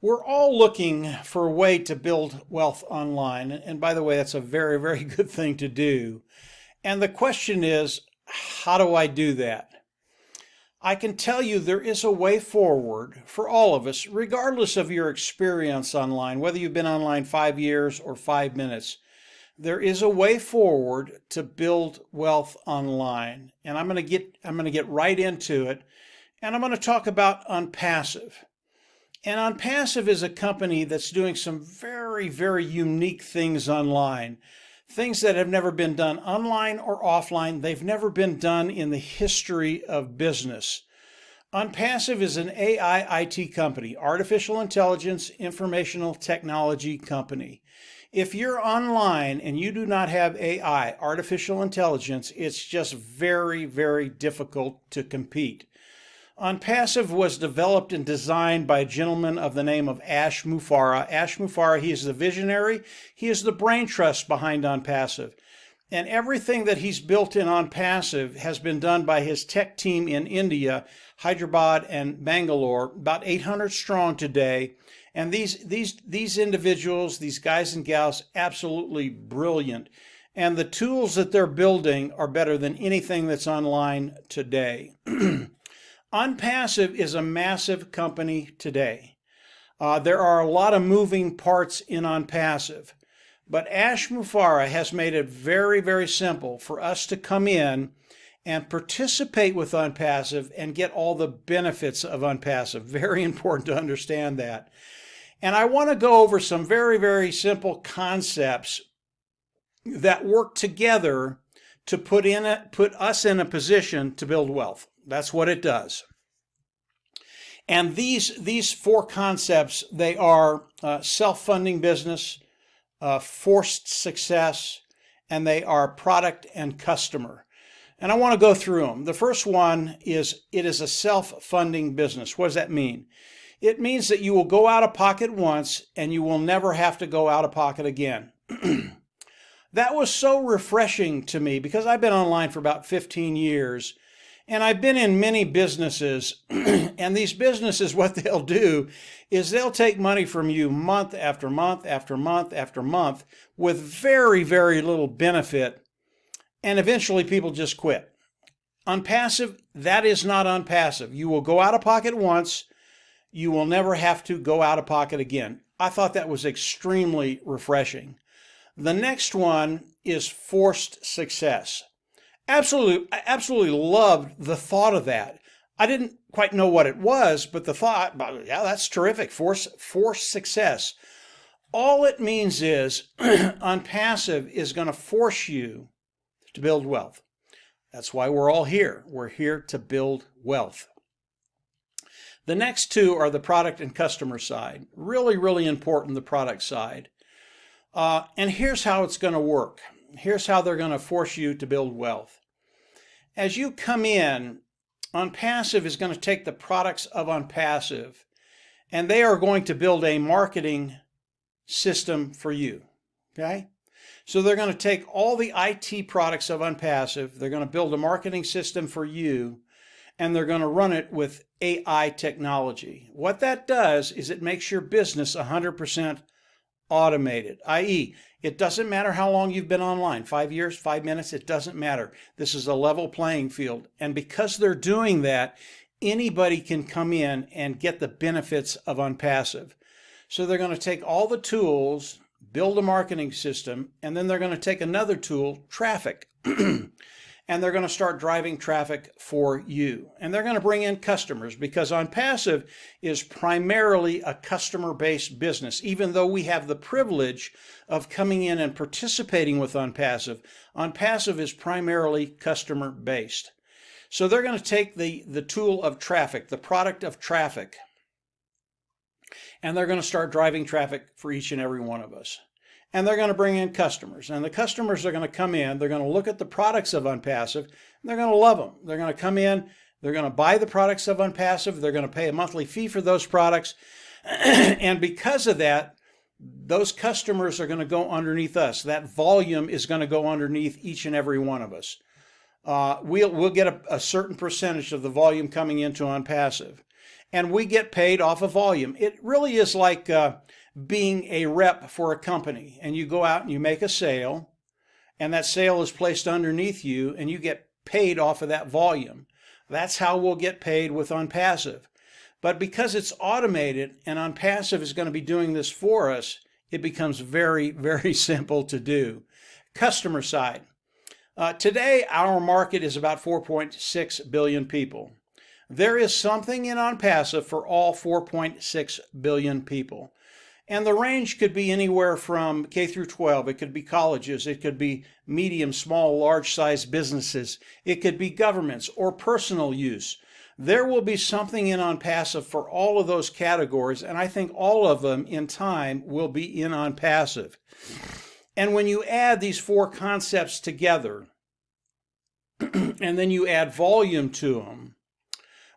We're all looking for a way to build wealth online. And by the way, that's a very, very good thing to do. And the question is, how do I do that? I can tell you there is a way forward for all of us, regardless of your experience online, whether you've been online 5 years or 5 minutes. There is a way forward to build wealth online. And I'm going to get right into it. And I'm going to talk about Onpassive. And Onpassive is a company that's doing some very, very unique things online. Things that have never been done online or offline. They've never been done in the history of business. Onpassive is an AI IT company, artificial intelligence, informational technology company. If you're online and you do not have AI, artificial intelligence, it's just very, very difficult to compete. Onpassive was developed and designed by a gentleman of the name of Ash Mufareh. Ash Mufareh, he is the visionary. He is the brain trust behind Onpassive. And everything that he's built in Onpassive has been done by his tech team in India, Hyderabad and Bangalore, about 800 strong today. And these individuals, these guys and gals, absolutely brilliant. And the tools that they're building are better than anything that's online today. Onpassive is a massive company today. There are a lot of moving parts in Onpassive, but Ash Mufareh has made it very, very simple for us to come in and participate with Onpassive and get all the benefits of Onpassive. Very important to understand that. And I want to go over some very, very simple concepts that work together to put us in a position to build wealth. That's what it does. And these four concepts, they are self-funding business, forced success, and they are product and customer. And I want to go through them. The first one is it is a self-funding business. What does that mean? It means that you will go out of pocket once and you will never have to go out of pocket again. That was so refreshing to me because I've been online for about 15 years. And I've been in many businesses, and these businesses, what they'll do is they'll take money from you month after month after month after month with very, very little benefit, and eventually people just quit. Onpassive, that is not Onpassive. You will go out of pocket once, you will never have to go out of pocket again. I thought that was extremely refreshing. The next one is forced success. I absolutely loved the thought of that. I didn't quite know what it was, but the thought, yeah, that's terrific. Forced success. All it means is Onpassive is going to force you to build wealth. That's why we're all here. We're here to build wealth. The next two are the product and customer side. Really, really important, the product side. And here's how it's going to work. Here's how they're going to force you to build wealth. As you come in, Onpassive is going to take the products of Onpassive and they are going to build a marketing system for you. Okay? So they're going to take all the IT products of Onpassive, they're going to build a marketing system for you, and they're going to run it with AI technology. What that does is it makes your business 100% automated, i.e., it doesn't matter how long you've been online, 5 years, 5 minutes, it doesn't matter. This is a level playing field. And because they're doing that, anybody can come in and get the benefits of Onpassive. So they're going to take all the tools, build a marketing system, and then they're going to take another tool, traffic, and they're going to start driving traffic for you. And they're going to bring in customers because Onpassive is primarily a customer-based business. Even though we have the privilege of coming in and participating with Onpassive, Onpassive is primarily customer-based. So they're going to take the tool of traffic, the product of traffic, and they're going to start driving traffic for each and every one of us. And they're going to bring in customers. And the customers are going to come in, they're going to look at the products of Onpassive, and they're going to love them. They're going to come in, they're going to buy the products of Onpassive, they're going to pay a monthly fee for those products. And because of that, those customers are going to go underneath us. That volume is going to go underneath each and every one of us. We'll get a certain percentage of the volume coming into Onpassive. and we get paid off of volume. It really is like being a rep for a company, and you go out and you make a sale, and that sale is placed underneath you, and you get paid off of that volume. That's how we'll get paid with Onpassive. But because it's automated and Onpassive is going to be doing this for us, it becomes very, very simple to do. Customer side. Today, our market is about 4.6 billion people. There is something in Onpassive for all 4.6 billion people. And the range could be anywhere from K through 12. It could be colleges. It could be medium, small, large-sized businesses. It could be governments or personal use. There will be something in Onpassive for all of those categories, and I think all of them in time will be in Onpassive. And when you add these four concepts together, and then you add volume to them,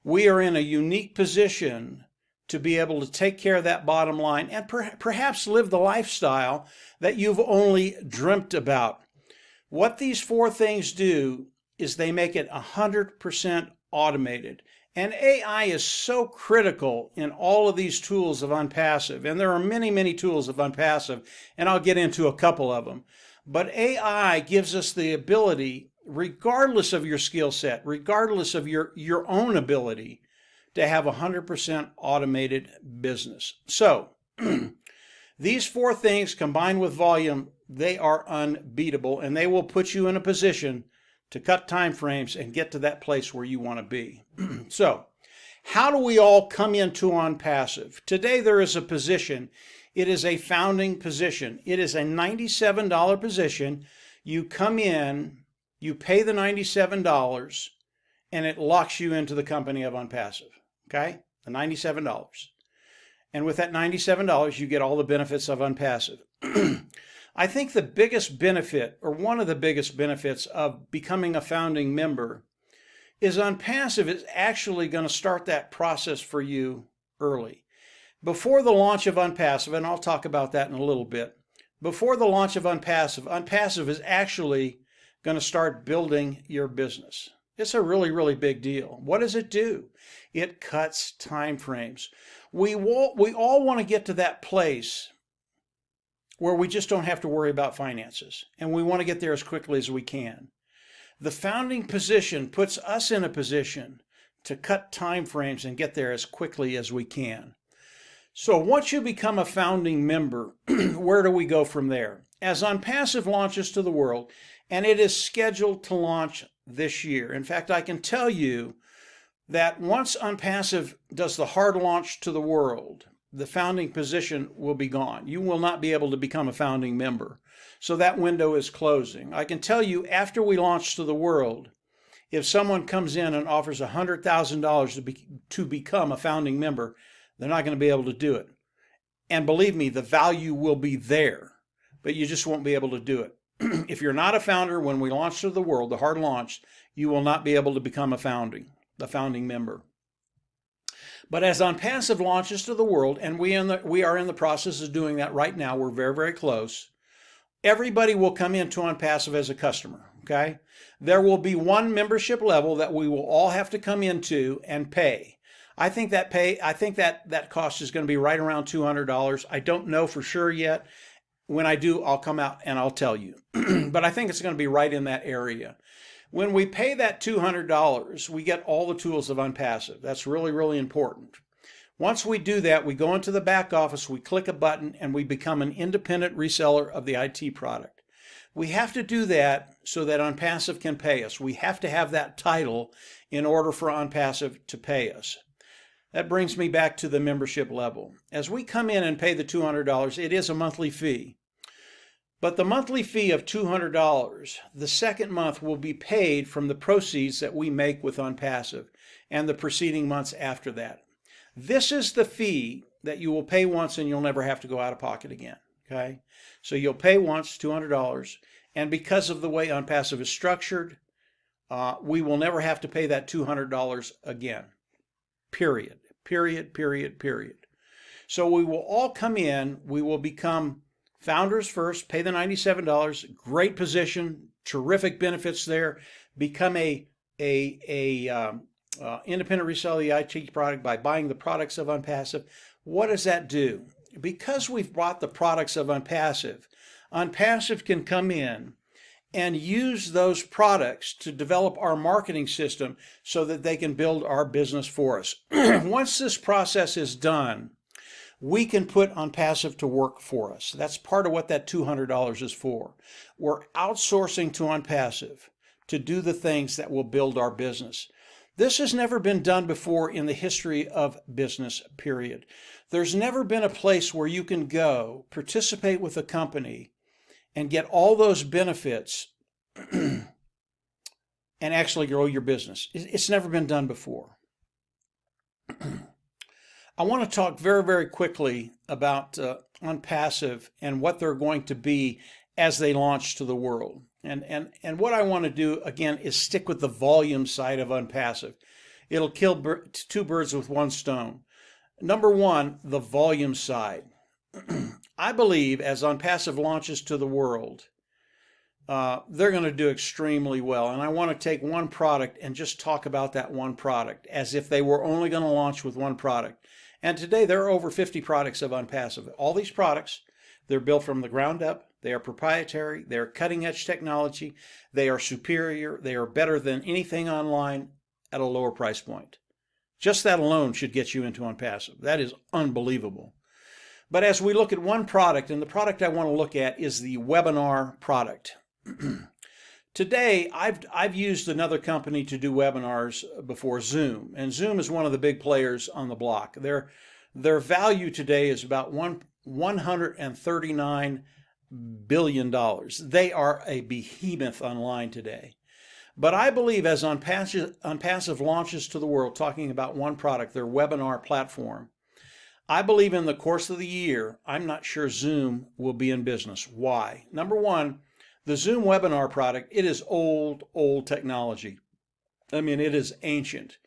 we are in a unique position to be able to take care of that bottom line and perhaps live the lifestyle that you've only dreamt about. What these four things do is they make it 100% automated. And AI is so critical in all of these tools of Onpassive. And there are many, many tools of Onpassive, and I'll get into a couple of them. But AI gives us the ability, regardless of your skill set, regardless of your own ability, to have 100% automated business. So these four things combined with volume, they are unbeatable, and they will put you in a position to cut time frames and get to that place where you want to be. So how do we all come into Onpassive? Today there is a position. It is a founding position. It is a $97 position. You come in, you pay the $97, and it locks you into the company of Onpassive. Okay, the $97. And with that $97, you get all the benefits of Onpassive. I think the biggest benefit, or one of the biggest benefits of becoming a founding member, is Onpassive is actually going to start that process for you early. Before the launch of Onpassive, and I'll talk about that in a little bit, before the launch of Onpassive, Onpassive is actually going to start building your business. It's a really, really big deal. What does it do? It cuts time frames. We all want to get to that place where we just don't have to worry about finances, and we want to get there as quickly as we can. The founding position puts us in a position to cut time frames and get there as quickly as we can. So once you become a founding member, where do we go from there? As Onpassive launches to the world, and it is scheduled to launch this year. In fact, I can tell you that once Onpassive does the hard launch to the world, the founding position will be gone. You will not be able to become a founding member. So that window is closing. I can tell you, after we launch to the world, if someone comes in and offers $100,000 to become a founding member, they're not going to be able to do it. And believe me, the value will be there, but you just won't be able to do it. If you're not a founder, when we launch to the world, the hard launch, you will not be able to become a founding member. But as Onpassive launches to the world, and we are in the process of doing that right now, we're very, very close, everybody will come into Onpassive as a customer, okay? There will be one membership level that we will all have to come into and pay. I think that cost is going to be right around $200. I don't know for sure yet. When I do, I'll come out and I'll tell you. But I think it's going to be right in that area. When we pay that $200, we get all the tools of Onpassive. That's really, really important. Once we do that, we go into the back office, we click a button, and we become an independent reseller of the IT product. We have to do that so that Onpassive can pay us. We have to have that title in order for Onpassive to pay us. That brings me back to the membership level. As we come in and pay the $200, it is a monthly fee. But the monthly fee of $200, the second month will be paid from the proceeds that we make with Onpassive and the preceding months after that. This is the fee that you will pay once and you'll never have to go out of pocket again. Okay? So you'll pay once, $200, and because of the way Onpassive is structured, we will never have to pay that $200 again. Period. Period, period, period. So we will all come in, we will become founders first, pay the $97, great position, terrific benefits there, become a independent resell the IT product by buying the products of Onpassive. What does that do? Because we've bought the products of Onpassive, Onpassive can come in and use those products to develop our marketing system so that they can build our business for us. Once this process is done, we can put Onpassive to work for us. That's part of what that $200 is for. We're outsourcing to Onpassive to do the things that will build our business. This has never been done before in the history of business, period. There's never been a place where you can go, participate with a company, and get all those benefits and actually grow your business. It's never been done before. I want to talk very, very quickly about Onpassive and what they're going to be as they launch to the world. And what I want to do, again, is stick with the volume side of Onpassive. It'll kill two birds with one stone. Number one, the volume side. I believe as Onpassive launches to the world, they're going to do extremely well. And I want to take one product and just talk about that one product as if they were only going to launch with one product. And today there are over 50 products of Onpassive. All these products, they're built from the ground up. They are proprietary. They are cutting edge technology. They are superior. They are better than anything online at a lower price point. Just that alone should get you into Onpassive. That is unbelievable. But as we look at one product, and the product I want to look at is the webinar product. Today, I've used another company to do webinars before, Zoom, and Zoom is one of the big players on the block. Their value today is about $139 billion. They are a behemoth online today. But I believe as Onpassive launches to the world, talking about one product, their webinar platform, I believe in the course of the year, I'm not sure Zoom will be in business. Why? Number one, the Zoom webinar product, it is old technology. I mean, it is ancient.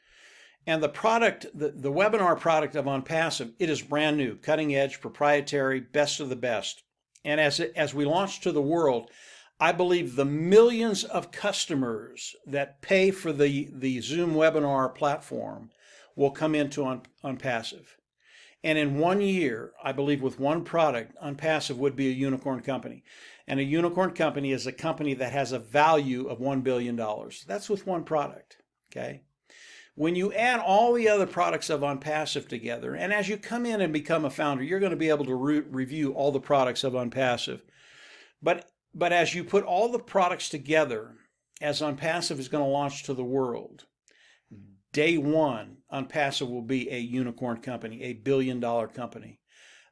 And the product, the webinar product of Onpassive, it is brand new, cutting edge, proprietary, best of the best. And as we launch to the world, I believe the millions of customers that pay for the Zoom webinar platform will come into Onpassive. And in 1 year, I believe with one product, Onpassive would be a unicorn company. And a unicorn company is a company that has a value of $1 billion. That's with one product, okay? When you add all the other products of Onpassive together, and as you come in and become a founder, you're going to be able to review all the products of Onpassive. But as you put all the products together, as Onpassive is going to launch to the world, day one, Onpassive will be a unicorn company, a billion-dollar company.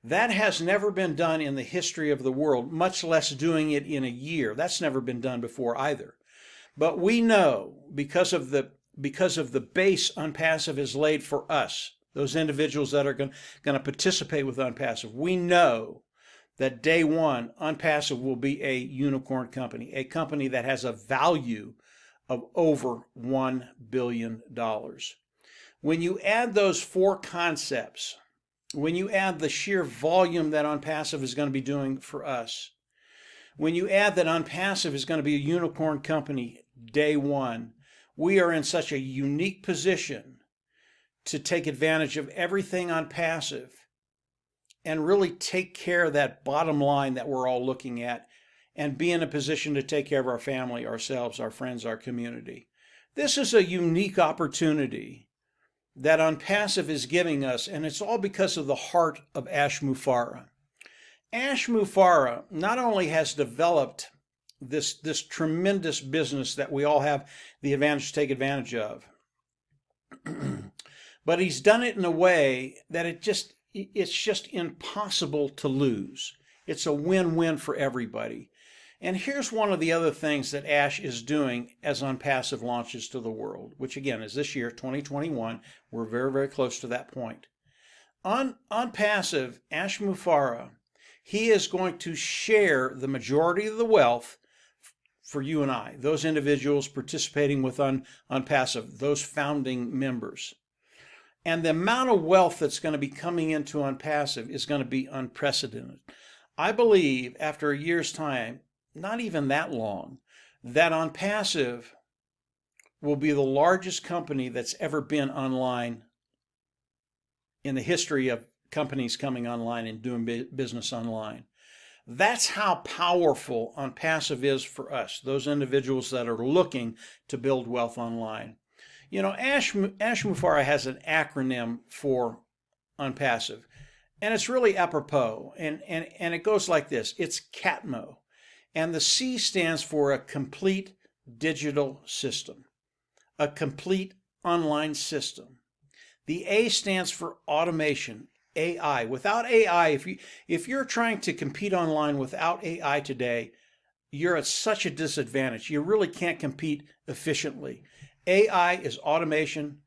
That has never been done in the history of the world, much less doing it in a year. That's never been done before either. But we know because of the base Onpassive has laid for us, those individuals that are going to participate with Onpassive, we know that day one, Onpassive will be a unicorn company, a company that has a value of over $1 billion. When you add those four concepts, when you add the sheer volume that Onpassive is going to be doing for us, when you add that Onpassive is going to be a unicorn company day one, we are in such a unique position to take advantage of everything Onpassive and really take care of that bottom line that we're all looking at and be in a position to take care of our family, ourselves, our friends, our community. This is a unique opportunity that Onpassive is giving us, and it's all because of the heart of Ash Mufareh. Ash Mufareh not only has developed this tremendous business that we all have the advantage to take advantage of, but he's done it in a way that it's just impossible to lose. It's a win-win for everybody. And here's one of the other things that Ash is doing as Onpassive launches to the world, which again is this year, 2021. We're very, very close to that point. Onpassive, Ash Mufareh, he is going to share the majority of the wealth for you and I, those individuals participating with Onpassive, those founding members. And the amount of wealth that's going to be coming into Onpassive is going to be unprecedented. I believe after a year's time, not even that long, that Onpassive will be the largest company that's ever been online in the history of companies coming online and doing business online. That's how powerful Onpassive is for us, those individuals that are looking to build wealth online. You know, Ash Mufareh has an acronym for Onpassive, and it's really apropos, and it goes like this. It's CATMO, and the C stands for a complete digital system, a complete online system. The A stands for automation, AI. Without AI, if you're trying to compete online without AI today, you're at such a disadvantage. You really can't compete efficiently. AI is automation,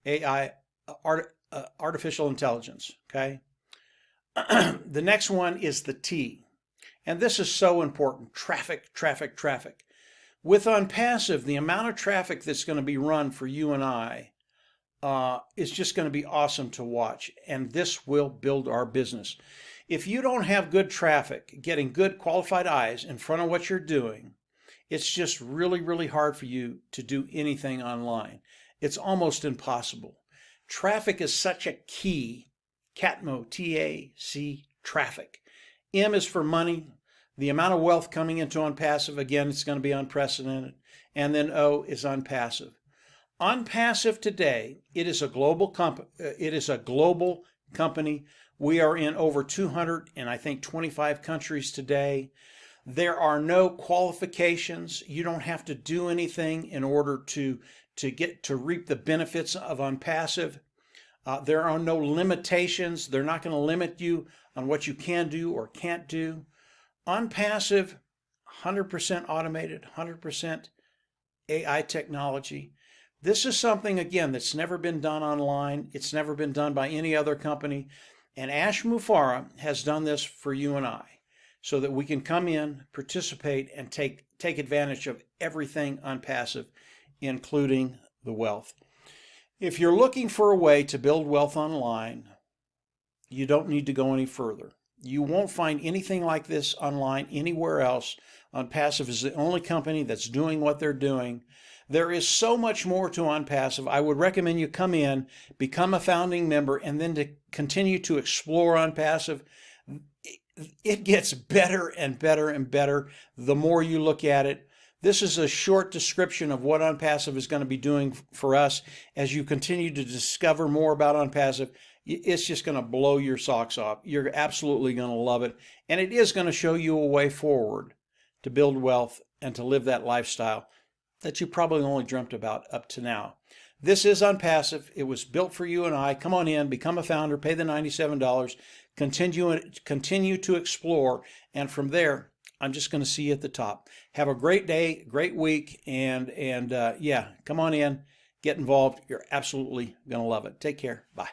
AI, artificial intelligence, okay? The next one is the T, and this is so important, traffic, traffic, traffic. With Onpassive, the amount of traffic that's going to be run for you and I is just going to be awesome to watch, and this will build our business. If you don't have good traffic, getting good qualified eyes in front of what you're doing, it's just really, really hard for you to do anything online. It's almost impossible. Traffic is such a key. CATMO, T-A-C, traffic. M is for money. The amount of wealth coming into Onpassive, again, it's going to be unprecedented. And then O is Onpassive. Onpassive today, it is a global company. We are in over 225 countries today. There are no qualifications. You don't have to do anything in order to reap the benefits of Onpassive. There are no limitations. They're not going to limit you on what you can do or can't do. Onpassive, 100% automated, 100% AI technology. This is something, again, that's never been done online. It's never been done by any other company. And Ash Mufareh has done this for you and I so that we can come in, participate, and take advantage of everything Onpassive, including the wealth. If you're looking for a way to build wealth online, you don't need to go any further. You won't find anything like this online anywhere else. Onpassive is the only company that's doing what they're doing. There is so much more to Onpassive. I would recommend you come in, become a founding member, and then to continue to explore Onpassive. It gets better and better and better the more you look at it. This is a short description of what Onpassive is going to be doing for us. As you continue to discover more about Onpassive, it's just going to blow your socks off. You're absolutely going to love it. And it is going to show you a way forward to build wealth and to live that lifestyle that you probably only dreamt about up to now. This is Onpassive. It was built for you and I. Come on in, become a founder, pay the $97, continue to explore, and from there, I'm just going to see you at the top. Have a great day, great week, and yeah, come on in, get involved. You're absolutely going to love it. Take care. Bye.